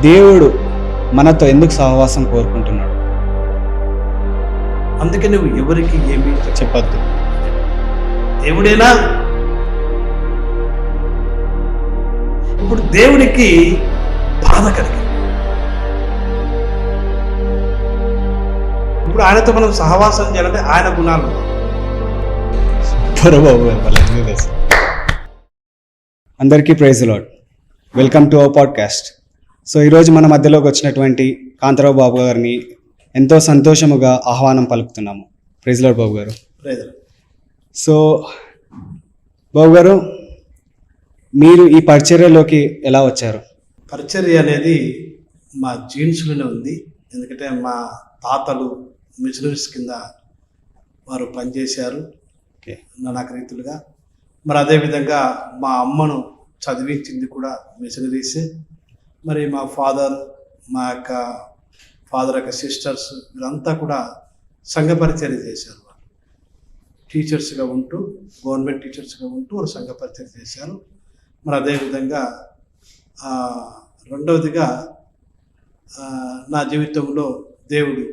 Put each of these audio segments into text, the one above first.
దేవుడు మనతో ఎందుకు సహవాసం కోరుకుంటున్నాడు? అందుకే నువ్వు ఎవరికి ఏమి చెప్పద్దు. దేవుడేనా? ఇప్పుడు దేవుడికి బాధ కలిగింది. ఇప్పుడు ఆయనతో మనం సహవాసం చేయాలంటే ఆయన గుణాలు. అందరికీ praise Lord. Welcome to our podcast. So ఈరోజు మన మధ్యలోకి వచ్చినటువంటి కాంతారావు బాబు గారిని ఎంతో సంతోషముగా ఆహ్వానం పలుకుతున్నాము. ప్రైజ్ లార్డ్ బాబు గారు. సో బాబు గారు, మీరు ఈ పరిచర్యలోకి ఎలా వచ్చారు? పరిచర్య అనేది మా జీన్స్లోనే ఉంది. ఎందుకంటే మా తాతలు మిషనరీస్ కింద వారు పనిచేశారు నాకు రీతులుగా. మరి అదేవిధంగా మా అమ్మను చదివించింది కూడా మిషనరీసే. మరి మా ఫాదర్, మా యొక్క ఫాదర్ యొక్క సిస్టర్స్ వీరంతా కూడా సంఘ పరిచర్య చేశారు. వాళ్ళు టీచర్స్గా ఉంటూ, గవర్నమెంట్ టీచర్స్గా ఉంటూ వారు సంఘ పరిచర్య చేశారు. మరి అదేవిధంగా రెండవదిగా నా జీవితంలో దేవుడు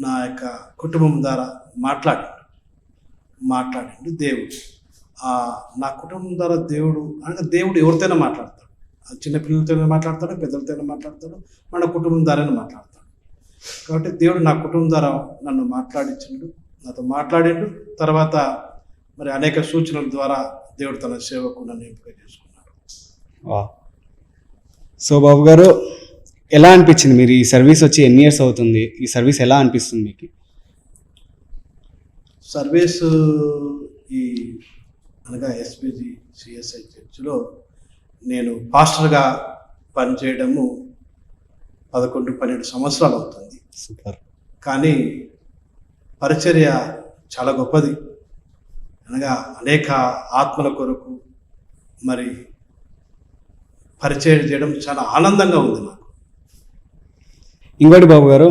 నా యొక్క కుటుంబం ద్వారా మాట్లాడిండు దేవుడు. నా కుటుంబం ద్వారా దేవుడు ఎవరితోనైనా మాట్లాడతాడు. చిన్నపిల్లలతోనే మాట్లాడతాడు, పెద్దలతోనే మాట్లాడతాడు, మన కుటుంబం ద్వారానే మాట్లాడతాడు. కాబట్టి దేవుడు నా కుటుంబం ద్వారా నన్ను మాట్లాడించిండు, నాతో మాట్లాడిండు. తర్వాత మరి అనేక సూచనల ద్వారా దేవుడు తన సేవకు నన్ను ఎంపిక చేసుకున్నాడు. సో బాబు గారు, ఎలా అనిపించింది? మీరు ఈ సర్వీస్ వచ్చి ఎన్ని ఇయర్స్ అవుతుంది? ఈ సర్వీస్ ఎలా అనిపిస్తుంది మీకు? సర్వీసు అనగా ఎస్పీజీ సిఎస్ఐ చర్చిలో నేను పాస్టర్గా పనిచేయడము 11-12 సంవత్సరాలు అవుతుంది. సూపర్. కానీ పరిచర్య చాలా గొప్పది. అనగా అనేక ఆత్మల కొరకు మరి పరిచయం చేయడం చాలా ఆనందంగా ఉంది నాకు. ఇంకోటి బాబు గారు,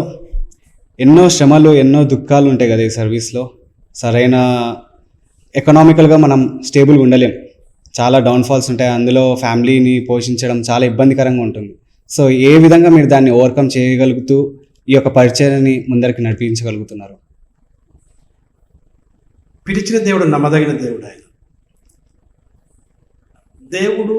ఎన్నో శ్రమలు, ఎన్నో దుఃఖాలు ఉంటాయి కదా ఈ సర్వీస్లో. సరైన ఎకనామికల్గా మనం స్టేబుల్గా ఉండలేం. చాలా డౌన్ఫాల్స్ ఉంటాయి. అందులో ఫ్యామిలీని పోషించడం చాలా ఇబ్బందికరంగా ఉంటుంది. సో ఏ విధంగా మీరు దాన్ని ఓవర్కమ్ చేయగలుగుతూ ఈ యొక్క పరిచర్యని ముందరికి నడిపించగలుగుతున్నారు? పిలిచిన దేవుడు నమ్మదగిన దేవుడు. ఆయన దేవుడు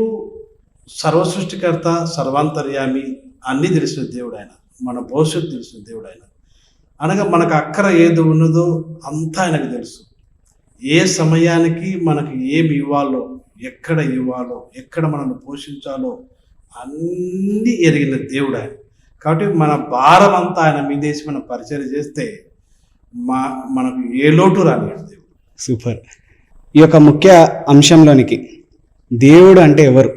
సర్వసృష్టికర్త, సర్వాంతర్యామి, అన్నీ తెలిసిన దేవుడు. ఆయన మన భవిష్యత్తు తెలిసిన దేవుడు. ఆయన అనగా మనకు అక్కర ఏది ఉన్నదో అంతా ఆయనకు తెలుసు. ఏ సమయానికి మనకు ఏమి ఇవ్వాలో, ఎక్కడ ఇవ్వాలో, ఎక్కడ మనల్ని పోషించాలో అన్నీ ఎరిగిన దేవుడు ఆయన. కాబట్టి మన భారం అంతా ఆయన మీదేసి మనం పరిచయం చేస్తే మనకు ఏ లోటు రానివాడు దేవుడు. సూపర్. ఈ యొక్క ముఖ్య అంశంలోనికి, దేవుడు అంటే ఎవరు,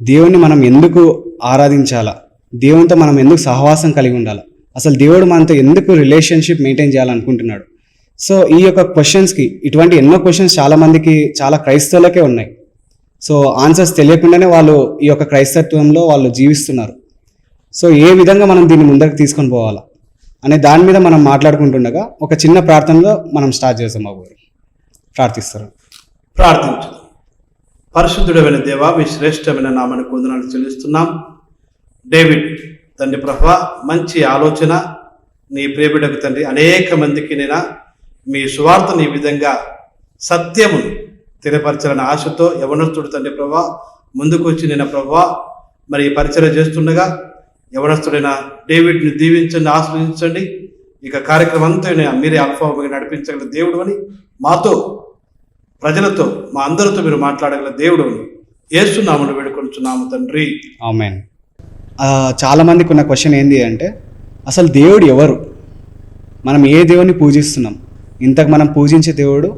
దేవుణ్ణి మనం ఎందుకు ఆరాధించాలా, దేవునితో మనం ఎందుకు సహవాసం కలిగి ఉండాలా, అసలు దేవుడు మనతో ఎందుకు రిలేషన్షిప్ మెయింటైన్ చేయాలనుకుంటున్నాడు? సో ఈ యొక్క క్వశ్చన్స్కి, ఇటువంటి ఎన్నో క్వశ్చన్స్ చాలామందికి, చాలా క్రైస్తవులకే ఉన్నాయి. సో ఆన్సర్స్ తెలియకుండానే వాళ్ళు ఈ యొక్క క్రైస్తత్వంలో వాళ్ళు జీవిస్తున్నారు. సో ఏ విధంగా మనం దీన్ని ముందరికి తీసుకొని పోవాలా అనే దాని మీద మనం మాట్లాడుకుంటుండగా ఒక చిన్న ప్రార్థనలో మనం స్టార్ట్ చేస్తాం. బాబు గారు ప్రార్థిస్తారు. ప్రార్థించు. పరిశుద్ధుడైన దేవా, మీ శ్రేష్టమైన నామానికి వందనాలు చెల్లిస్తున్నాం. డేవిడ్ తండ్రి ప్రభువా, మంచి ఆలోచన నీ ప్రియబిడ్డకు తండ్రి, అనేక మందికి నేను మీ సువార్తను ఈ విధంగా సత్యమును తెలియపరచాలని ఆశతో యవనస్తుడు తండ్రి ప్రభువా ముందుకు వచ్చి నేను ప్రభువా మరి పరిచయం చేస్తుండగా యవనస్తుడైన డేవిడ్ని దీవించండి, ఆశ్రయించండి. ఇక కార్యక్రమం అంతా మీరే అల్ఫాగా నడిపించగల దేవుడు అని, మాతో ప్రజలతో మా అందరితో మీరు మాట్లాడగల దేవుడు అని యేసు నామమున వేడుకొనుచున్నాము తండ్రి, ఆమేన్. చాలా మందికి ఉన్న క్వశ్చన్ ఏంటి అంటే, అసలు దేవుడు ఎవరు, మనం ఏ దేవుని పూజిస్తున్నాం, ఇంతకు మనం పూజించే దేవుడు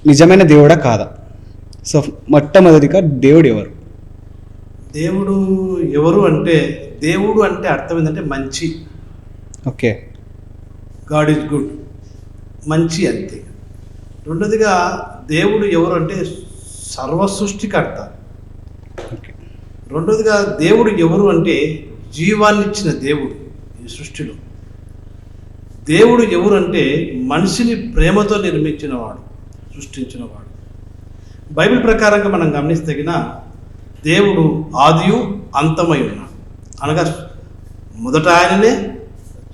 నిజమైన దేవుడా కాదా? సో మొట్టమొదటిగా దేవుడు ఎవరు? దేవుడు ఎవరు అంటే, దేవుడు అంటే అర్థం ఏంటంటే మంచి. ఓకే, గాడ్ ఈజ్ గుడ్, మంచి అంతే. రెండోదిగా దేవుడు ఎవరు అంటే సర్వసృష్టికర్త. రెండోదిగా దేవుడు ఎవరు అంటే జీవాన్ని ఇచ్చిన దేవుడు ఈ సృష్టిలో. దేవుడు ఎవరు అంటే మనిషిని ప్రేమతో నిర్మించినవాడు, సృష్టించినవాడు. బైబిల్ ప్రకారంగా మనం గమనిస్తే దేవుడు ఆదియు అంతమై ఉన్నాడు. అనగా మొదట ఆయననే,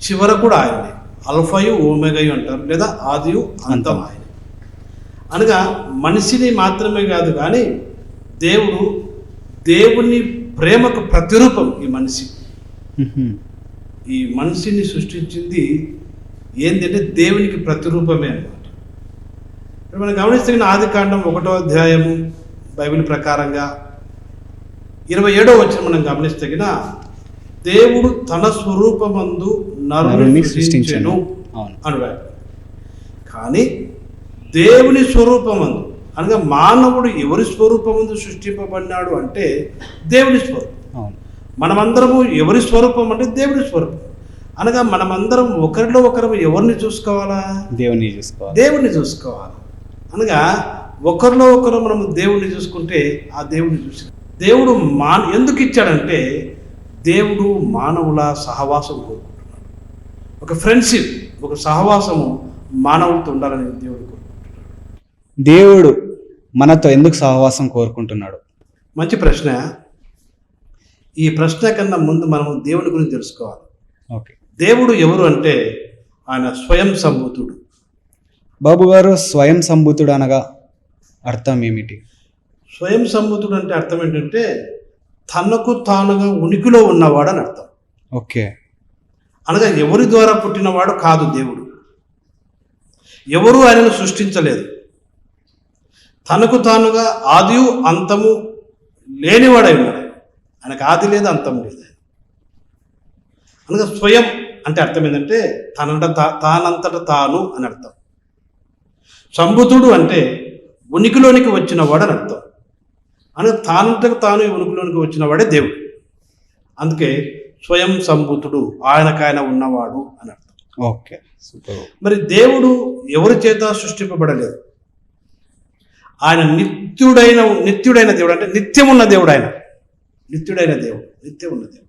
చివర కూడా ఆయననే. అల్ఫయు ఓమెగయు అంటారు, లేదా ఆదియు అంతం ఆయన. అనగా మనిషిని మాత్రమే కాదు కానీ దేవుని ప్రేమకు ప్రతిరూపం ఈ మనిషి. ఈ మనిషిని సృష్టించింది ఏంటంటే దేవునికి ప్రతిరూపమే అన్నమాట. ఇప్పుడు మనం గమనిస్తే ఆదికాండం 1వ అధ్యాయము బైబిల్ ప్రకారంగా 27వ వచనం మనం గమనిస్తే దేవుడు తన స్వరూపమందు నరుని సృష్టించెను అని. కానీ దేవుని స్వరూపమందు అనగా మానవుడు ఎవరి స్వరూపమందు సృష్టింపబడినాడు అంటే దేవుని స్వరూపం. మనమందరము ఎవరి స్వరూపం అంటే దేవుని స్వరూపం. అనగా మనమందరం ఒకరిలో ఒకరు ఎవరిని చూసుకోవాలా? దేవుణ్ణి చూసుకోవాలి. అనగా ఒకరిలో ఒకరు మనం దేవుణ్ణి చూసుకుంటే ఆ దేవుణ్ణి చూసి దేవుడు ఎందుకు ఇచ్చాడంటే దేవుడు మానవుల సహవాసం కోరుకుంటున్నాడు. ఒక ఫ్రెండ్షిప్, ఒక సహవాసము మానవులతో ఉండాలని దేవుడు కోరుకుంటున్నాడు. దేవుడు మనతో ఎందుకు సహవాసం కోరుకుంటున్నాడు? మంచి ప్రశ్న. ఈ ప్రశ్న కన్నా ముందు మనము దేవుని గురించి తెలుసుకోవాలి. ఓకే. దేవుడు ఎవరు అంటే ఆయన స్వయం సంభూతుడు. బాబు గారు, స్వయం సంభూతుడు అనగా అర్థం ఏమిటి? స్వయం సంభూతుడు అంటే అర్థం ఏంటంటే తనకు తానుగా ఉనికిలో ఉన్నవాడు అని అర్థం. ఓకే. అనగా ఎవరి ద్వారా పుట్టినవాడు కాదు దేవుడు. ఎవరు ఆయనను సృష్టించలేదు. తనకు తానుగా ఆదియు అంతము లేనివాడై ఉన్నాడు. ఆయనకు ఆది లేదు, అంతం లేదు. అనగా స్వయం అంటే అర్థం ఏంటంటే తానంతట తాను అని అర్థం. సంభూతుడు అంటే ఉనికిలోనికి వచ్చినవాడు అని అర్థం. అనగా తానంతకు తాను ఉనికిలోనికి వచ్చినవాడే దేవుడు. అందుకే స్వయం సంభూతుడు, ఆయనకాయన ఉన్నవాడు అని అర్థం. Okay, super. మరి దేవుడు ఎవరి చేత సృష్టింపబడలేదు. ఆయన నిత్యుడైన దేవుడు, అంటే నిత్యమున్న దేవుడు. ఆయన నిత్యుడైన దేవుడు, నిత్యం ఉన్న దేవుడు.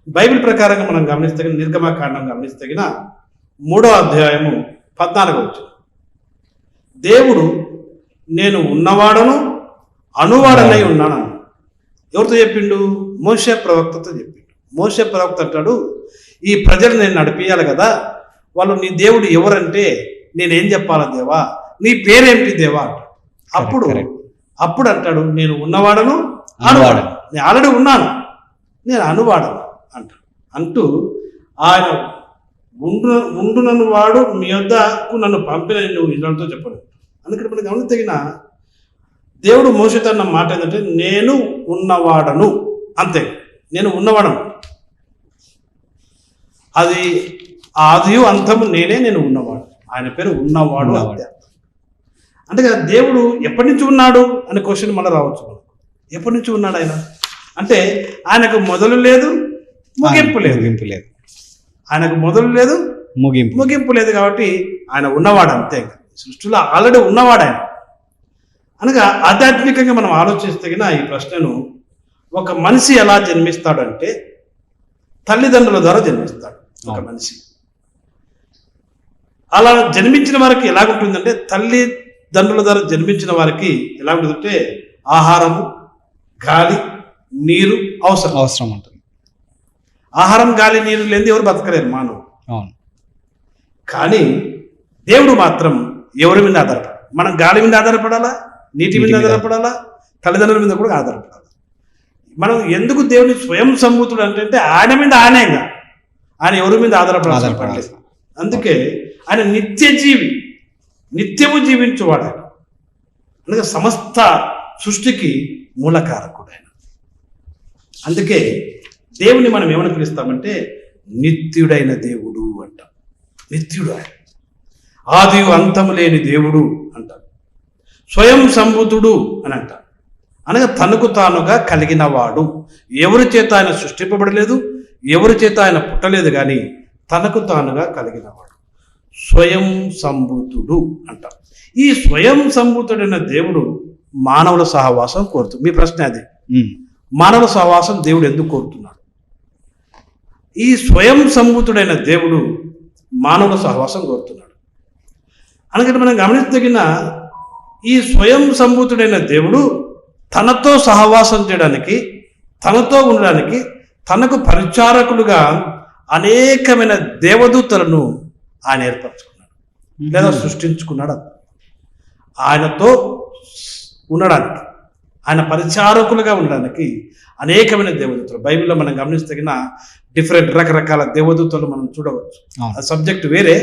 బైబిల్ ప్రకారంగా మనం గమనిస్తే నిర్గమకాండం గమనిస్తే 3వ అధ్యాయము 14వ వచనం, దేవుడు నేను ఉన్నవాడను అనువాడనై ఉన్నాను. ఎవరితో చెప్పిండు? మోషే ప్రవక్తతో చెప్పిండు. మోషే ప్రవక్త అంటాడు, ఈ ప్రజలు నేను నడిపియాలి కదా, వాళ్ళు నీ దేవుడు ఎవరంటే నేనేం చెప్పాలా దేవా, నీ పేరేమిటి దేవా అంటాడు. అప్పుడు అంటాడు, నేను ఉన్నవాడను అనువాడను, నేను ఆల్రెడీ ఉన్నాను, నేను అనువాడను అంటాడు. అంటూ ఆయన ఉండునను వాడు మీ వద్దకు నన్ను పంపిన నువ్వు ఇళ్ళతో చెప్పను. అందుకని మనం గమనించగిన దేవుడు మోషేతో అన్న మాట ఏంటంటే నేను ఉన్నవాడను, అంతే. నేను ఉన్నవాడను, అది ఆదియు అంతము నేనే, నేను ఉన్నవాడు. ఆయన పేరు ఉన్నవాడు అంతే. అంటే దేవుడు ఎప్పటి నుంచి ఉన్నాడు అనే క్వశ్చన్ మళ్ళీ రావచ్చు. ఎప్పటి నుంచి ఉన్నాడు ఆయన అంటే ఆయనకు మొదలు లేదు, ముగింపు లేదు. ఆయనకు మొదలు లేదు, ముగింపు లేదు. కాబట్టి ఆయన ఉన్నవాడు అంతే. సృష్టిలో ఆల్రెడీ ఉన్నవాడు ఆయన. అనగా ఆధ్యాత్మికంగా మనం ఆలోచిస్తే ఈ ప్రశ్నను, ఒక మనిషి ఎలా జన్మిస్తాడంటే తల్లిదండ్రుల ద్వారా జన్మిస్తాడు ఒక మనిషి. అలా జన్మించిన వారికి ఎలాగుంటుందంటే తల్లిదండ్రుల ద్వారా జన్మించిన వారికి ఎలా ఉంటుందంటే ఆహారము, గాలి, నీరు అవసరం ఉంటుంది. ఆహారం, గాలి, నీరు లేని ఎవరు బతకలేరు మానవుడు. కానీ దేవుడు మాత్రం ఎవరి మీద ఆధారపడాలి. మనం గాలి మీద ఆధారపడాలా, నీటి మీద ఆధారపడాలా, తల్లిదండ్రుల మీద కూడా ఆధారపడాలి. మనం ఎందుకు దేవుని స్వయం సంభూతుడు అంటే ఆయన మీద ఆయనేగా, ఆయన ఎవరి మీద ఆధారపడాలి. అందుకే ఆయన నిత్యజీవి, నిత్యము జీవించేవాడు ఆయన. అందుకే సమస్త సృష్టికి మూలకారకుడు ఆయన. అందుకే దేవుని మనం ఏమని పిలుస్తామంటే నిత్యుడైన దేవుడు అంటాం. నిత్యుడు ఆయన, ఆదియు అంతము లేని దేవుడు అంటారు. స్వయం సంభూతుడు అని అంటారు. అనగా తనకు తానుగా కలిగిన వాడు. ఎవరి చేత ఆయన సృష్టింపబడలేదు, ఎవరి చేత ఆయన పుట్టలేదు, కానీ తనకు తానుగా కలిగిన వాడు స్వయం సంభూతుడు అంటారు. ఈ స్వయం సంభూతుడైన దేవుడు మానవుల సహవాసం కోరుతుంది. మీ ప్రశ్న అది, మానవుల సహవాసం దేవుడు ఎందుకు కోరుతున్నాడు? ఈ స్వయం సంభూతుడైన దేవుడు మానవుల సహవాసం కోరుతున్నాడు. అందుకని మనం గమనించదగిన ఈ స్వయం సంభూతుడైన దేవుడు తనతో సహవాసం చేయడానికి, తనతో ఉండడానికి, తనకు పరిచారకులుగా అనేకమైన దేవదూతలను ఆయన ఏర్పరచుకున్నాడు లేదా సృష్టించుకున్నాడు. ఆయనతో ఉండడానికి, ఆయన పరిచారకులుగా ఉండడానికి అనేకమైన దేవదూతలు బైబిల్లో మనం గమనిస్తగిన రకరకాల దేవదూతలు మనం చూడవచ్చు. ఆ సబ్జెక్ట్ వేరే,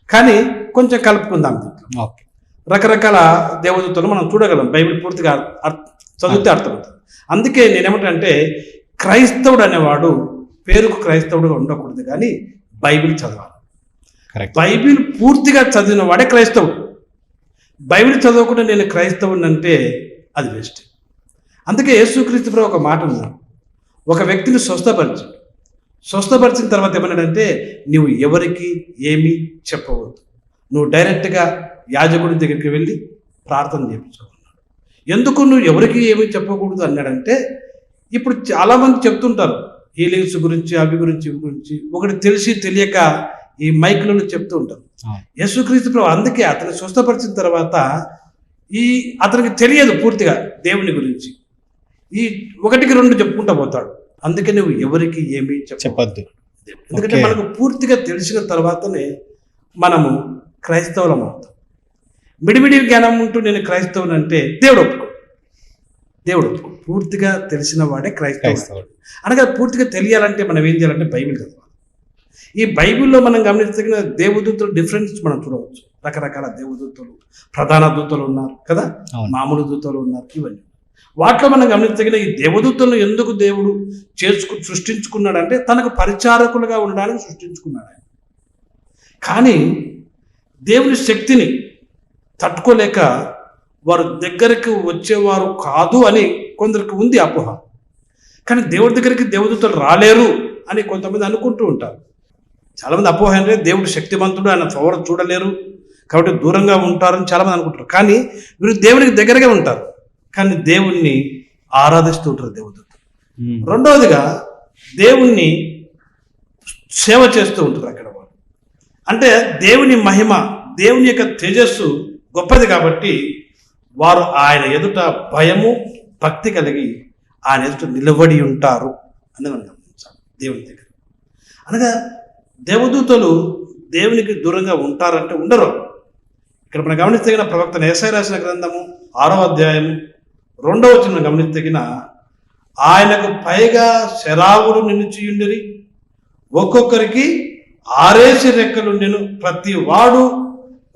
కానీ కొంచెం కలుపుకుందాం. ఓకే, రకరకాల దేవదూతలు మనం చూడగలం. బైబిల్ పూర్తిగా చదివితే అర్థమవుతుంది. అందుకే నేనేమంటే క్రైస్తవుడు అనేవాడు పేరుకు క్రైస్తవుడుగా ఉండకూడదు, కానీ బైబిల్ చదవాలి. బైబిల్ పూర్తిగా చదివిన వాడే క్రైస్తవుడు. బైబిల్ చదవకుండా నేను క్రైస్తవుని అంటే అది వేస్ట్. అందుకే యేసుక్రీస్తు ప్రభు ఒక మాట ఉన్నాడు, ఒక వ్యక్తిని స్వస్థపరిచిన తర్వాత ఏమన్నాడంటే, నువ్వు ఎవరికి ఏమీ చెప్పవద్దు, నువ్వు డైరెక్ట్గా యాజకుడి దగ్గరికి వెళ్ళి ప్రార్థన చేయించుకున్నాడు. ఎందుకు నువ్వు ఎవరికి ఏమీ చెప్పకూడదు అన్నాడంటే, ఇప్పుడు చాలామంది చెప్తుంటారు హీలింగ్స్ గురించి, అవి గురించి, ఇవి గురించి, ఒకటి తెలిసి తెలియక ఈ మైకులను చెప్తూ ఉంటారు. యేసుక్రీస్తు ప్రభు అందుకే అతను స్వస్థపరిచిన తర్వాత అతనికి తెలియదు పూర్తిగా దేవుని గురించి, ఈ 1-2 చెప్పుకుంటా పోతాడు. అందుకే నువ్వు ఎవరికి ఏమీ చెప్పద్దు. ఎందుకంటే మనకు పూర్తిగా తెలిసిన తర్వాతనే మనము క్రైస్తవులం అవుతాం. మిడిమిడి జ్ఞానం ఉంటూ నేను క్రైస్తవుని అంటే దేవుడు ఒప్పుకో. పూర్తిగా తెలిసిన వాడే క్రైస్తవుడు. అనగా పూర్తిగా తెలియాలంటే మనం ఏం చేయాలంటే బైబిల్ చదవాలి. ఈ బైబిల్లో మనం గమనించగిన దేవదూతలు డిఫరెన్స్ మనం చూడవచ్చు. రకరకాల దేవదూతలు, ప్రధాన దూతలు ఉన్నారు కదా, మామూలు దూతలు ఉన్నారు. ఇవన్నీ వాటిలో మనం గమనించగిన ఈ దేవదూతలను ఎందుకు దేవుడు సృష్టించుకున్నాడంటే తనకు పరిచారకులుగా ఉండడానికి సృష్టించుకున్నాడు ఆయన. కానీ దేవుని శక్తిని తట్టుకోలేక వారు దగ్గరికి వచ్చేవారు కాదు అని కొందరికి ఉంది అపోహ. కానీ దేవుడి దగ్గరికి దేవదూతలు రాలేరు అని కొంతమంది అనుకుంటూ ఉంటారు. చాలామంది అపోహ అంటే దేవుడు శక్తివంతుడు, ఆయన పవర్ చూడలేరు కాబట్టి దూరంగా ఉంటారని చాలామంది అనుకుంటారు. కానీ వీరు దేవునికి దగ్గరగా ఉంటారు, కానీ దేవుణ్ణి ఆరాధిస్తూ ఉంటారు దేవదూతలు. రెండవదిగా దేవుణ్ణి సేవ చేస్తూ ఉంటారు అక్కడ వాళ్ళు. అంటే దేవుని మహిమ, దేవుని యొక్క తేజస్సు గొప్పది కాబట్టి వారు ఆయన ఎదుట భయము, భక్తి కలిగి ఆయన ఎదుట నిలబడి ఉంటారు అని మనం గమనించాలి దేవుని దగ్గర. అనగా దేవదూతలు దేవునికి దూరంగా ఉంటారంటే ఉండరు. ఇక్కడ మనం గమనిస్తగిన ప్రవక్త యెషయా రాసిన గ్రంథము 6వ అధ్యాయము 2వ వచనం గమనిస్తగిన, ఆయనకు పైగా శరావులు నిలిచియుండిరి, ఒక్కొక్కరికి 6 రెక్కలుండెను, ప్రతి వాడు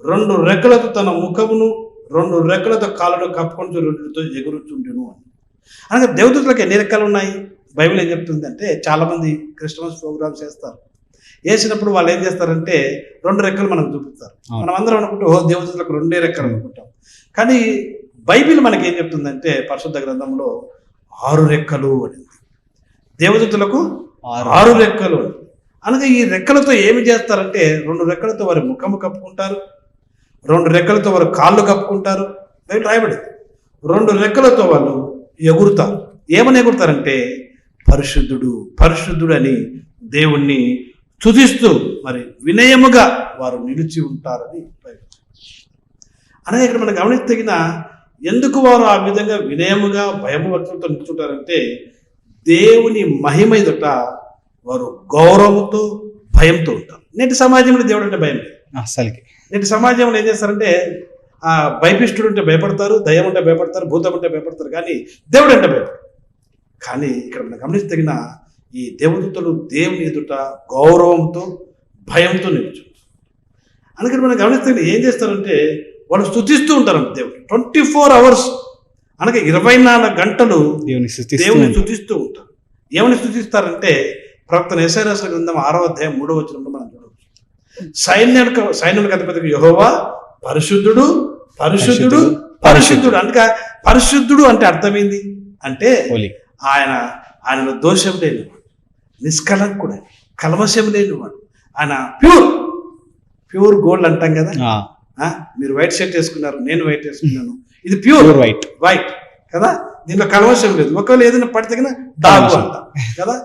2 రెక్కలతో తన ముఖమును 2 రెక్కలతో కాళ్ళను కప్పుకొని 2తో ఎగురుచుండెను అని. అనగా దేవదూతలకు ఎన్ని రెక్కలు ఉన్నాయి? బైబిల్ ఏం చెప్తుందంటే, చాలామంది క్రిస్మస్ ప్రోగ్రామ్స్ చేస్తారు, వేసినప్పుడు వాళ్ళు ఏం చేస్తారంటే 2 రెక్కలు మనకు చూపిస్తారు. మనం అందరం అనుకుంటే దేవదూతలకు 2 రెక్కలు అనుకుంటాం. కానీ బైబిల్ మనకి ఏం చెప్తుందంటే పరిశుద్ధ గ్రంథంలో 6 రెక్కలు అనింది. దేవదూతలకు 6 రెక్కలు. అనగా ఈ రెక్కలతో ఏమి చేస్తారంటే 2 రెక్కలతో వారి ముఖము కప్పుకుంటారు, 2 రెక్కలతో వారు కాళ్ళు కప్పుకుంటారు. బయట రాయబడింది 2 రెక్కలతో వాళ్ళు ఎగురుతారు. ఏమని ఎగురుతారంటే పరిశుద్ధుడు పరిశుద్ధుడు అని దేవుణ్ణి స్తుతిస్తూ మరి వినయముగా వారు నిలిచి ఉంటారని అనగా ఇక్కడ మనం గమనిస్తగిన ఎందుకు వారు ఆ విధంగా వినయముగా భయము భక్తులతో నిలుచుంటారంటే దేవుని మహిమ ఎదుట వారు గౌరవంతో భయంతో ఉంటారు. నేటి సమాజంలో దేవుడు అంటే భయం లేదు అసలుకి. నేటి సమాజంలో ఏం చేస్తారంటే భయపిష్టుడు ఉంటే భయపడతారు, దయ్యం ఉంటే భయపడతారు, భూతం ఉంటే భయపడతారు, కానీ దేవుడు అంటే భయపడతారు. కానీ ఇక్కడ మనం గమనిస్తగిన ఈ దేవదూతలు దేవుని ఎదుట గౌరవంతో భయంతో నిలుచుంటారు. అందుకని మనం గమనిస్తగిన ఏం చేస్తారంటే వాళ్ళు స్తుతిస్తూ ఉంటారు దేవుడు 24 hours, అనగా 24 గంటలు దేవుని స్తుతిస్తూ ఉంటారు. ఏమని స్తుతిస్తారంటే ప్రవక్త యెషయా రాసిన గ్రంథం 6వ అధ్యాయం 3వ వచనంలో మనం చూడవచ్చు, సైన్యములకు అధిపతి యెహోవా పరిశుద్ధుడు పరిశుద్ధుడు పరిశుద్ధుడు. అనగా పరిశుద్ధుడు అంటే అర్థమైంది అంటే ఆయనలో దోషం లేనివాడు, నిష్కలంకుడు, కల్మషం లేనివాడు, ఆయన ప్యూర్ గోల్డ్ అంటాం కదా. మీరు వైట్ షర్ట్ వేసుకున్నారు, నేను వైట్ వేసుకున్నాను, ఇది ప్యూర్ వైట్ కదా, దీంట్లో కల్మషం లేదు. ఒకవేళ ఏదైనా పడితే డాగు అంటాం కదా,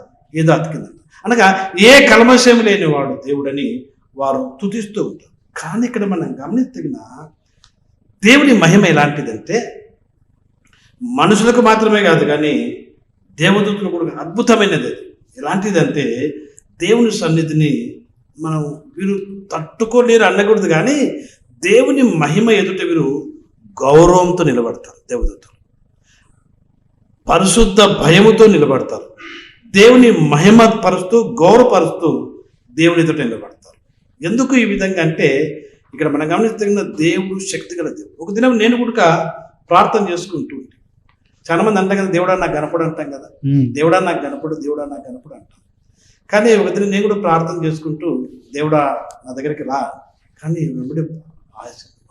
ఏదో అతికిందంట. అనగా ఏ కల్మషం లేనివాడు దేవుడని వారు స్తుతిస్తూ ఉంటారు. కానీ ఇక్కడ మనం గమనించిన దేవుని మహిమ ఎలాంటిదంటే మనుషులకు మాత్రమే కాదు కానీ దేవదూతలు కూడా అద్భుతమైనది. అది ఎలాంటిదంటే దేవుని సన్నిధిని మనం వీరు తట్టుకోలేరు అనకూడదు, కానీ దేవుని మహిమ ఎదుట వీరు గౌరవంతో నిలబడతారు. దేవదూతలు పరిశుద్ధ భయముతో నిలబడతారు. దేవుని మహిమ పరుస్తూ గౌరవపరుస్తూ దేవుని ఎదుట నిలబడతారు. ఎందుకు ఈ విధంగా అంటే ఇక్కడ మనం గమనిస్తున్న దేవుడు శక్తి గల దేవుడు. ఒక దినం నేను కూడా ప్రార్థన చేసుకుంటూ ఉంటాను. చాలా మంది అంటాం కదా, దేవుడా నాకు కనపడు అంటాం కదా, దేవుడా నాకు కనపడు, దేవుడా నాకు కనపడు అంటాం. కానీ ఒక దినం నేను కూడా ప్రార్థన చేసుకుంటూ, దేవుడా నా దగ్గరికి రా, కానీ వెంబడి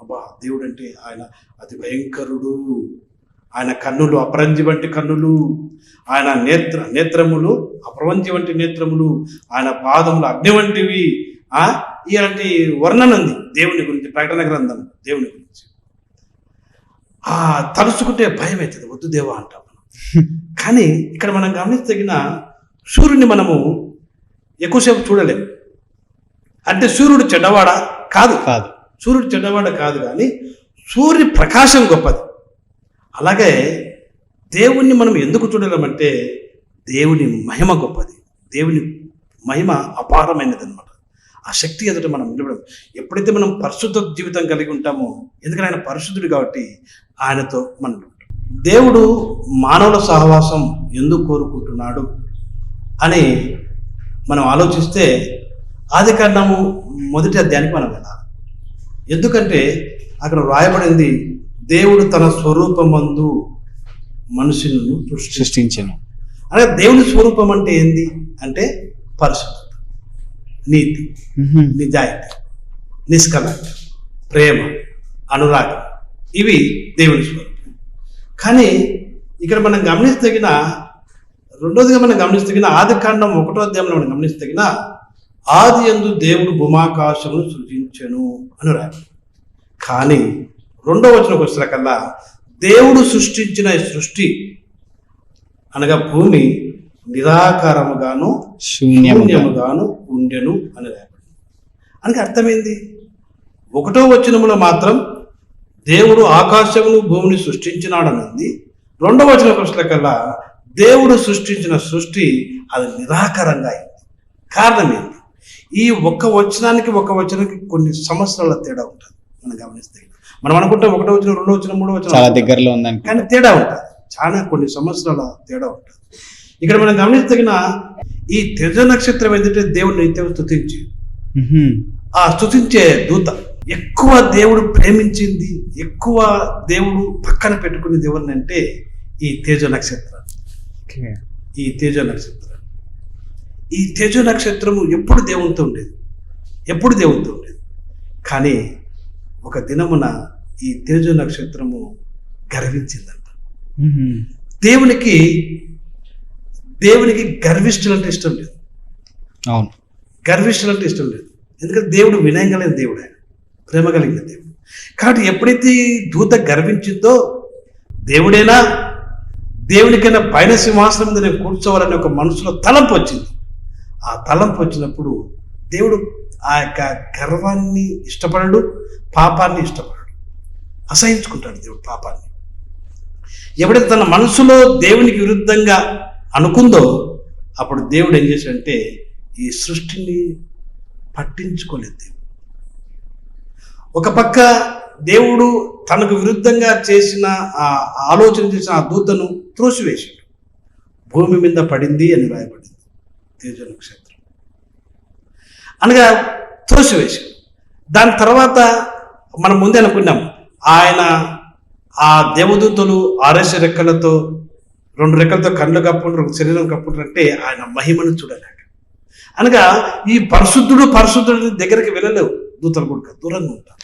అబ్బా దేవుడు అంటే ఆయన అతి భయంకరుడు, ఆయన కన్నులు అపరంజి వంటి కన్నులు, ఆయన నేత్రములు అపరంజి వంటి నేత్రములు, ఆయన పాదములు అగ్ని వంటివి, ఇలాంటి వర్ణన ఉంది దేవుని గురించి ప్రకటన గ్రంథం. దేవుని గురించి తలుచుకుంటే భయం అవుతుంది, వద్దు దేవా అంటాం మనం. కానీ ఇక్కడ మనం గమనించదగిన సూర్యుని మనము ఎక్కువసేపు చూడలేము. అంటే సూర్యుడు చెడ్డవాడా? కాదు, సూర్యుడు చెడ్డవాడ కాదు, కానీ సూర్యుని ప్రకాశం గొప్పది. అలాగే దేవుణ్ణి మనం ఎందుకు చూడలేమంటే దేవుని మహిమ గొప్పది, దేవుని మహిమ అపారమైనది అనమాట. ఆ శక్తి ఎదుట మనం నిలబడం. ఎప్పుడైతే మనం పరిశుద్ధ జీవితం కలిగి ఉంటామో, ఎందుకంటే ఆయన పరిశుద్ధుడు కాబట్టి ఆయనతో మనం దేవుడు మానవుల సహవాసం ఎందుకు కోరుకుంటున్నాడు అని మనం ఆలోచిస్తే ఆదికాండము 1వ అధ్యాయానికి మనం వెళ్ళాలి. ఎందుకంటే అక్కడ వ్రాయబడింది, దేవుడు తన స్వరూపమందు మనుషులను సృష్టించను. అలాగే దేవుని స్వరూపం అంటే ఏంది అంటే పరిశుద్ధత, నీతి, నిజాయితీ, నిష్కలంక, ప్రేమ, అనురాగం, ఇవి దేవుని స్వరూపం. కానీ ఇక్కడ మనం గమనిస్తగిన రెండోదిగా మనం గమనిస్తగిన ఆదికాండం 1వ అధ్యాయంలో మనం గమనిస్తగిన ఆది యందు దేవుడు భూమాకాశమును సృజించెను అని రాయాలి. కానీ 2వ వచనంకి వచ్చేకల్లా దేవుడు సృష్టించిన ఈ సృష్టి అనగా భూమి నిరాకారముగాను శూన్యముగాను ఉండెను అని రాయబడింది. అనగా అర్థమైంది, 1వ వచనములో మాత్రం దేవుడు ఆకాశమును భూమిని సృష్టించినాడనుంది. 2వ వచనంకి వచ్చేకల్లా దేవుడు సృష్టించిన సృష్టి అది నిరాకారంగా అయింది. కారణం ఏంటి? ఈ ఒక్క వచనానికి కొన్ని సంవత్సరాల తేడా ఉంటుంది. మనం గమనిస్తే మనం అనుకుంటాం 1వ వచనం, 2వ వచనం, 3వ వచనం చాలా దగ్గరలో ఉందని, కానీ తేడా ఉంటుంది. చాలా కొన్ని సంవత్సరాల తేడా ఉంటుంది. ఇక్కడ మనం గమనిస్తగిన ఈ తేజ నక్షత్రం ఏంటంటే దేవుడు నిత్యం స్తుతించి ఆ స్తుతించే దూత ఎక్కువ దేవుడు ప్రేమించింది, ఎక్కువ దేవుడు పక్కన పెట్టుకునేది ఎవరిని అంటే ఈ తేజ నక్షత్రం. ఈ తేజ నక్షత్రం ఈ తేజ నక్షత్రము ఎప్పుడు దేవునితో ఉండేది. కానీ ఒక దినమున ఈ తేజ నక్షత్రము గర్వించిందంట. దేవునికి గర్విష్ఠులు అంటే ఇష్టం లేదు. అవును, గర్విష్ఠులు అంటే ఇష్టం లేదు. ఎందుకంటే దేవుడు వినయం కలిగిన దేవుడు, ఆయన ప్రేమ కలిగిన దేవుడు. కాబట్టి ఎప్పుడైతే ఈ దూత గర్వించిందో, దేవుడైనా దేవునికైనా పైన సింహాసనం మీద నేను కూర్చోవాలని ఒక మనసులో తలంపు వచ్చింది. ఆ తలంపు వచ్చినప్పుడు దేవుడు ఆ యొక్క గర్వాన్ని ఇష్టపడడు, పాపాన్ని ఇష్టపడడు, అసహించుకుంటాడు దేవుడు పాపాన్ని. ఎప్పుడైతే తన మనసులో దేవునికి విరుద్ధంగా అనుకుందో, అప్పుడు దేవుడు ఏం చేశాడంటే ఈ సృష్టిని పట్టించుకోలేదు. దేవుడు ఒక పక్క దేవుడు తనకు విరుద్ధంగా చేసిన ఆలోచన చేసిన ఆ దూతను త్రోసివేశాడు, భూమి మీద పడింది అని రాయబడింది. తేజ నక్షత్రం అనగా త్రోసివేశాడు. దాని తర్వాత మనం ముందే అనుకున్నాం, ఆయన ఆ దేవదూతలు 6 రెక్కలతో 2 రెక్కలతో కళ్ళు కప్పుకుంటారు, శరీరం కప్పుకుంటారు అంటే ఆయన మహిమను చూడలేక. అనగా ఈ పరిశుద్ధుడి దగ్గరికి వెళ్ళలేవు దూతలు కూడా, దూరంగా ఉంటారు.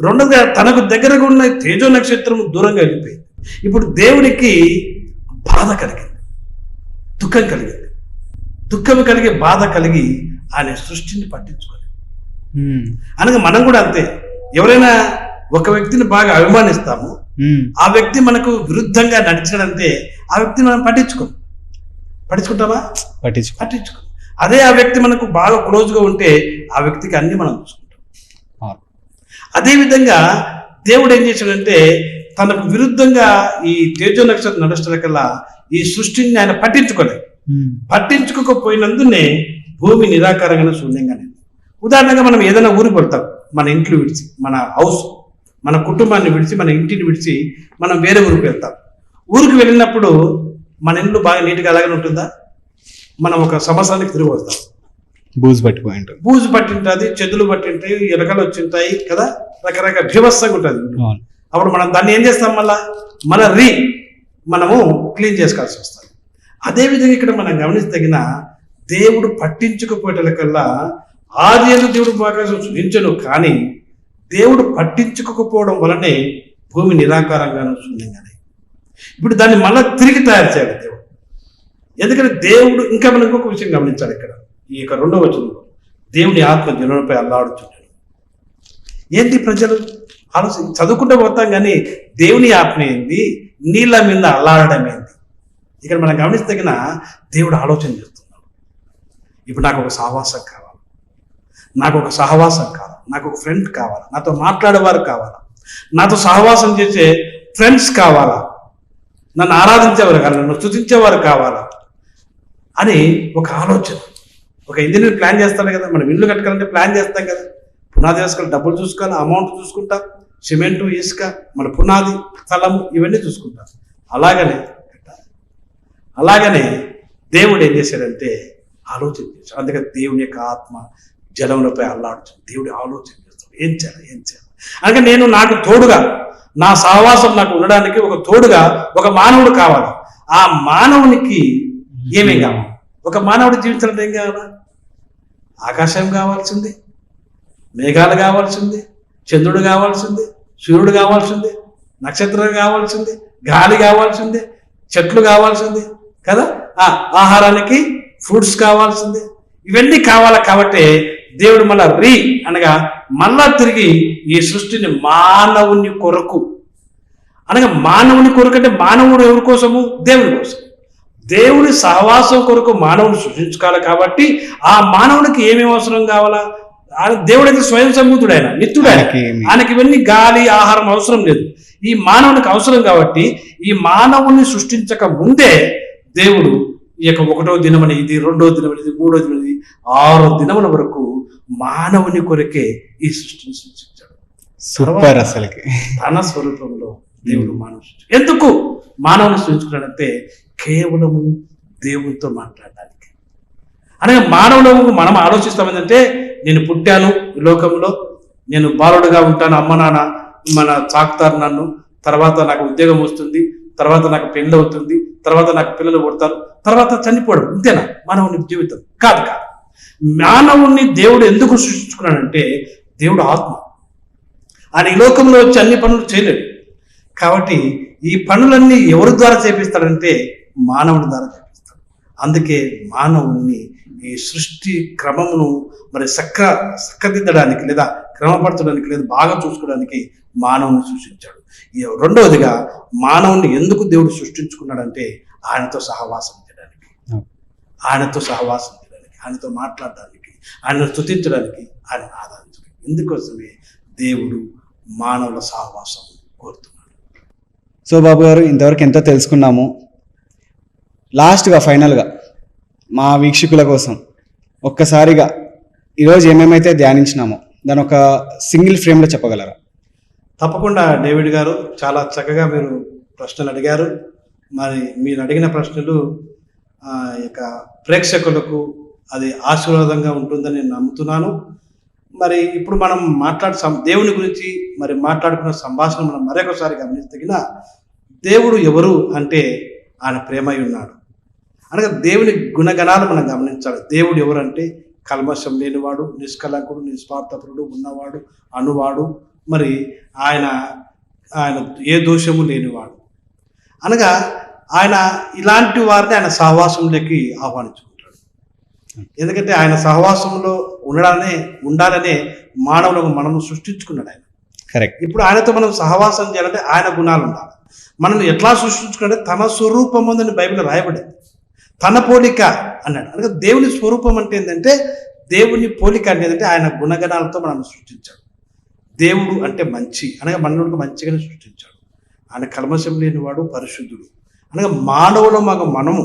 రెండోదిగా తనకు దగ్గరగా ఉన్న తేజో నక్షత్రం దూరంగా వెళ్ళిపోయింది. ఇప్పుడు దేవునికి బాధ కలిగింది, దుఃఖం కలిగి బాధ కలిగి ఆయన సృష్టిని పట్టించుకోలేదు. అనగా మనం కూడా అంతే, ఎవరైనా ఒక వ్యక్తిని బాగా అభిమానిస్తాము, ఆ వ్యక్తి మనకు విరుద్ధంగా నడిచాడంటే ఆ వ్యక్తిని మనం పట్టించుకుంటామా? పట్టించుకో. అదే ఆ వ్యక్తి మనకు బాగా క్లోజ్గా ఉంటే ఆ వ్యక్తికి అన్ని మనం చూసుకుంటాం. అదేవిధంగా దేవుడు ఏం చేశాడంటే తనకు విరుద్ధంగా ఈ తేజో నక్షత్రం నడుస్తున్న కల్లా ఈ సృష్టిని ఆయన పట్టించుకోలేదు. పట్టించుకోకపోయినందునే భూమి నిరాకారంగా శూన్యంగానే. ఉదాహరణగా మనం ఏదైనా ఊరికి వెళ్తాం, మన ఇంట్లో విడిచి, మన హౌస్, మన కుటుంబాన్ని విడిచి, మన ఇంటిని విడిచి మనం వేరే ఊరికి వెళ్తాం. ఊరికి వెళ్ళినప్పుడు మన ఇల్లు బాగా నీట్గా అలాగే ఉంటుందా? మనం ఒక సంవత్సరానికి తిరిగి వస్తాం, బూజు పట్టిపోయి ఉంటుంది, బూజు పట్టింటుంది, చెదులు పట్టింటాయి, ఎలకలు వచ్చింటాయి కదా, రకరకాల బీభత్సంగా ఉంటుంది. అప్పుడు మనం దాన్ని ఏం చేస్తాం, మళ్ళీ మనము క్లీన్ చేసుకోవాల్సి వస్తుంది. అదేవిధంగా ఇక్కడ మనం గమనిస్తగిన దేవుడు పట్టించుకుపోయేటల కల్లా ఆదియందు దేవుడు ఆకాశం సృజించను, కానీ దేవుడు పట్టించుకోకపోవడం వలనే భూమి నిరాకారంగాను శూన్యంగానే. ఇప్పుడు దాన్ని మళ్ళీ తిరిగి తయారు చేయాలి దేవుడు. ఎందుకంటే దేవుడు ఇంకా మనం ఇంకొక విషయం గమనించాలి ఇక్కడ, ఈ యొక్క 2వ వచనంలో దేవుని ఆత్మ జనులపై అల్లాడుచున్నాడు. ఏంటి ప్రజలు చదువుకుంటూ పోతాం కానీ దేవుని ఆత్మ ఏంది, నీళ్ళ మీద అల్లాడడం ఏంది? ఇక్కడ మనం గమనిస్తగిన దేవుడు ఆలోచన చేస్తున్నాడు. ఇప్పుడు నాకు ఒక సహవాసం కావాలి, నాకు ఒక సహవాసం కావాలి, నాకు ఒక ఫ్రెండ్ కావాలా, నాతో మాట్లాడేవారు కావాలా, నాతో సహవాసం చేసే ఫ్రెండ్స్ కావాలా, నన్ను ఆరాధించేవారు కావాలి, నన్ను స్తుతించేవారు కావాలా అని ఒక ఆలోచన. ఒక ఇంజనీర్ ప్లాన్ చేస్తాడు కదా, మనం ఇల్లు కట్టుకోవాలంటే ప్లాన్ చేస్తాం కదా, పునాది వేసుకోవాలి, డబ్బులు చూసుకోవాలి, అమౌంట్ చూసుకుంటాం, సిమెంటు, ఇసుక, మన పునాది, స్థలము, ఇవన్నీ చూసుకుంటాం. అలాగనే దేవుడు ఏం చేశాడంటే ఆలోచన చేశాడు. అందుకని దేవుని యొక్క ఆత్మ జలములపై అల్లాడుతుంది. దేవుడు ఆలోచన చేస్తాడు, ఏం చేయాలి. అందుకని నాకు తోడుగా, నా సహవాసం నాకు ఉండడానికి ఒక తోడుగా ఒక మానవుడు కావాలి. ఆ మానవునికి ఏమేం కావాలి? ఒక మానవుడు జీవించాలంటే ఏం కావాలా? ఆకాశం కావాల్సింది, మేఘాలు కావాల్సింది, చంద్రుడు కావాల్సింది, సూర్యుడు కావాల్సింది, నక్షత్రాలు కావాల్సింది, గాలి కావాల్సింది, చెట్లు కావాల్సింది కదా, ఆహారానికి ఫ్రూట్స్ కావాల్సింది, ఇవన్నీ కావాలి. కాబట్టి దేవుడు అనగా మళ్ళా తిరిగి ఈ సృష్టిని మానవుని కొరకు, అనగా మానవుని కొరకు అంటే మానవుడు ఎవరి కోసము? దేవుని కోసం. దేవుని సహవాసం కొరకు మానవుని సృష్టించుకోవాలి. కాబట్టి ఆ మానవునికి ఏమేమి అవసరం కావాలా? దేవుడైతే స్వయం సమృద్ధుడు, ఆయన నిత్యుడు, ఆయనకి ఇవన్నీ గాలి, ఆహారం అవసరం లేదు. ఈ మానవునికి అవసరం. కాబట్టి ఈ మానవుని సృష్టించక ముందే దేవుడు ఈ యొక్క 1వ దినమని, ఇది 2వ దినమని, ఇది 3వ దినమని, 6 దినముల వరకు మానవుని కొరకే ఈ సృష్టిని సృష్టించాడు. సూపర్. అసలుకి తన స్వరూపంలో దేవుడు మానవ సృష్టి. ఎందుకు మానవుని సృష్టించుకున్నాడంటే కేవలము దేవునితో మాట్లాడడానికి. అనగా మానవులకు మనం ఆలోచిస్తామంటే, నేను పుట్టాను ఈ లోకంలో, నేను బాలుడుగా ఉంటాను, అమ్మ నాన్న సాకుతారు నన్ను, తర్వాత నాకు ఉద్యోగం వస్తుంది, తర్వాత నాకు పెళ్ళి అవుతుంది, తర్వాత నాకు పిల్లలు పుడతారు, తర్వాత చనిపోవడం, ఇంతేనా మానవుని జీవితం? కాదు. మానవుణ్ణి దేవుడు ఎందుకు సృష్టించుకున్నాడంటే దేవుడు ఆత్మ. ఆయన ఈ లోకంలో వచ్చి అన్ని పనులు చేయలేడు. కాబట్టి ఈ పనులన్నీ ఎవరి ద్వారా చేపిస్తాడంటే మానవుని ద్వారా చేపిస్తాడు. అందుకే మానవుణ్ణి ఈ సృష్టి క్రమమును చక్కదిద్దడానికి, లేదా క్రమపరచడానికి, లేదా బాగా చూసుకోవడానికి మానవుని సృష్టించాడు. 2వదిగా మానవుని ఎందుకు దేవుడు సృష్టించుకున్నాడంటే ఆయనతో సహవాసం చేయడానికి, ఆయనతో మాట్లాడడానికి, ఆయనను స్తుతించడానికి, ఆయన ఆరాధించడానికి. ఇందుకోసమే దేవుడు మానవుల సహవాసం కోరుతున్నాడు. సో బాబు గారు, ఇంతవరకు ఎంతో తెలుసుకున్నాము. లాస్ట్గా ఫైనల్గా మా వీక్షకుల కోసం ఒక్కసారిగా ఈరోజు ఏమేమైతే ధ్యానించినామో దాని ఒక సింగిల్ ఫ్రేమ్లో చెప్పగలరా? తప్పకుండా డేవిడ్ గారు, చాలా చక్కగా మీరు ప్రశ్నలు అడిగారు. మరి మీరు అడిగిన ప్రశ్నలు ఇక ప్రేక్షకులకు అది ఆశీర్వాదంగా ఉంటుందని నేను నమ్ముతున్నాను. మరి ఇప్పుడు మనం దేవుని గురించి మాట్లాడుకున్న సంభాషణ మనం మరొకసారి గమనిస్తగిన దేవుడు ఎవరు అంటే ఆయన ప్రేమై ఉన్నాడు. అనగా దేవుని గుణగణాలు మనం గమనించాలి. దేవుడు ఎవరు అంటే కల్మషం లేనివాడు, నిష్కలంకుడు, నిస్వార్థపరుడు, ఉన్నవాడు, అనువాడు, ఆయన ఏ దోషము లేనివాడు. అనగా ఆయన ఇలాంటి వారిని ఆయన సహవాసంలోకి ఆహ్వానించుకుంటాడు. ఎందుకంటే ఆయన సహవాసంలో ఉండాలనే మానవులకు మనము సృష్టించుకున్నాడు ఆయన. కరెక్ట్. ఇప్పుడు ఆయనతో మనం సహవాసం చేయాలంటే ఆయన గుణాలు ఉండాలి. మనం ఎట్లా సృష్టించుకుంటే తన స్వరూపం ఉందని బైబిల్లో రాయబడింది. తన పోలిక అన్నాడు. అనగా దేవుని స్వరూపం అంటే ఏంటంటే, దేవుని పోలిక అంటే ఏంటంటే ఆయన గుణగణాలతో మనం సృష్టించాడు. దేవుడు అంటే మంచి, అనగా మనలోకి మంచిగానే సృష్టించాడు. ఆయన కల్మషం లేనివాడు పరిశుద్ధుడు. అనగా మానవులు మనము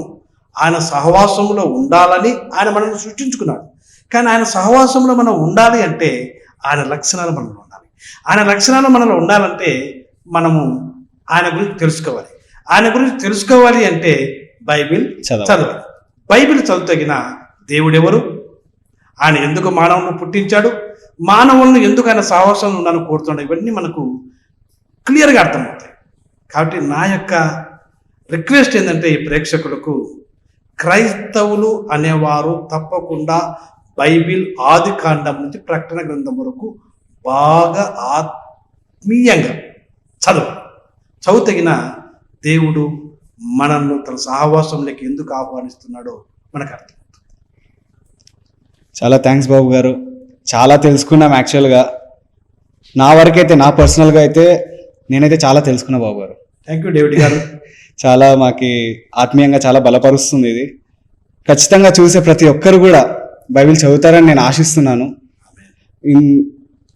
ఆయన సహవాసంలో ఉండాలని ఆయన మనల్ని సృష్టించుకున్నాడు. కానీ ఆయన సహవాసంలో మనం ఉండాలి అంటే ఆయన లక్షణాలు మనలో ఉండాలి. ఆయన లక్షణాలు మనలో ఉండాలంటే మనము ఆయన గురించి తెలుసుకోవాలి. ఆయన గురించి తెలుసుకోవాలి అంటే బైబిల్ చదవాలి. బైబిల్ చదువుతగిన దేవుడెవరు, ఆయన ఎందుకు మానవులను పుట్టించాడు, మానవులను ఎందుకు ఆయన సహవాసంలో ఉండాలని కోరుతున్నాడు, ఇవన్నీ మనకు క్లియర్గా అర్థమవుతాయి. కాబట్టి నా యొక్క రిక్వెస్ట్ ఏంటంటే ఈ ప్రేక్షకులకు, క్రైస్తవులు అనేవారు తప్పకుండా బైబిల్ ఆది కాండం నుంచి ప్రకటన గ్రంథం వరకు బాగా ఆత్మీయంగా చదువుతగిన దేవుడు మనల్ని తన సహవాసంలోకి ఎందుకు ఆహ్వానిస్తున్నాడో మనకు అర్థం. చాలా థ్యాంక్స్ బాబు గారు, చాలా తెలుసుకున్నాం. యాక్చువల్గా నా వరకైతే, నా పర్సనల్గా అయితే నేనైతే చాలా తెలుసుకున్నా బాబు గారు. థ్యాంక్ యూ డేవిడ్ గారు. చాలా మాకి ఆత్మీయంగా చాలా బలపరుస్తుంది ఇది. ఖచ్చితంగా చూసే ప్రతి ఒక్కరు కూడా బైబిల్ చదువుతారని నేను ఆశిస్తున్నాను.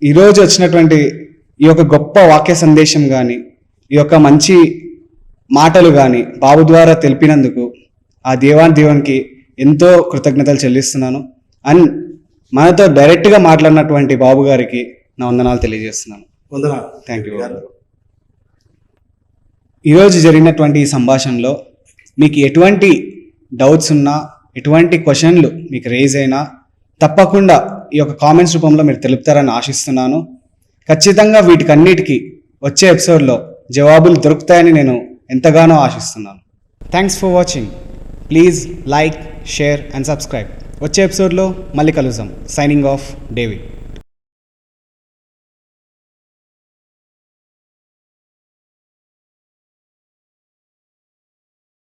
ఈరోజు వచ్చినటువంటి ఈ యొక్క గొప్ప వాక్య సందేశం కానీ, ఈ యొక్క మంచి మాటలు కానీ బాబు ద్వారా తెలిపినందుకు ఆ దేవునికి ఎంతో కృతజ్ఞతలు చెల్లిస్తున్నాను. అండ్ మనతో డైరెక్ట్గా మాట్లాడినటువంటి బాబు గారికి నా వందనాలు తెలియజేస్తున్నాను. వందనాలు. థ్యాంక్ యూ గారు. ఈరోజు జరిగినటువంటి ఈ సంభాషణలో మీకు ఎటువంటి డౌట్స్ ఉన్నా, ఎటువంటి క్వశ్చన్లు మీకు రేజ్ అయినా తప్పకుండా ఈ యొక్క కామెంట్స్ రూపంలో మీరు తెలుపుతారని ఆశిస్తున్నాను. ఖచ్చితంగా వీటికన్నిటికీ వచ్చే ఎపిసోడ్లో జవాబులు దొరుకుతాయని నేను ఎంతగానో ఆశిస్తున్నాను. Thanks for watching. Please like, share and subscribe. వచ్చే ఎపిసోడ్లో మళ్ళీ కలుద్దాం. Signing off, David.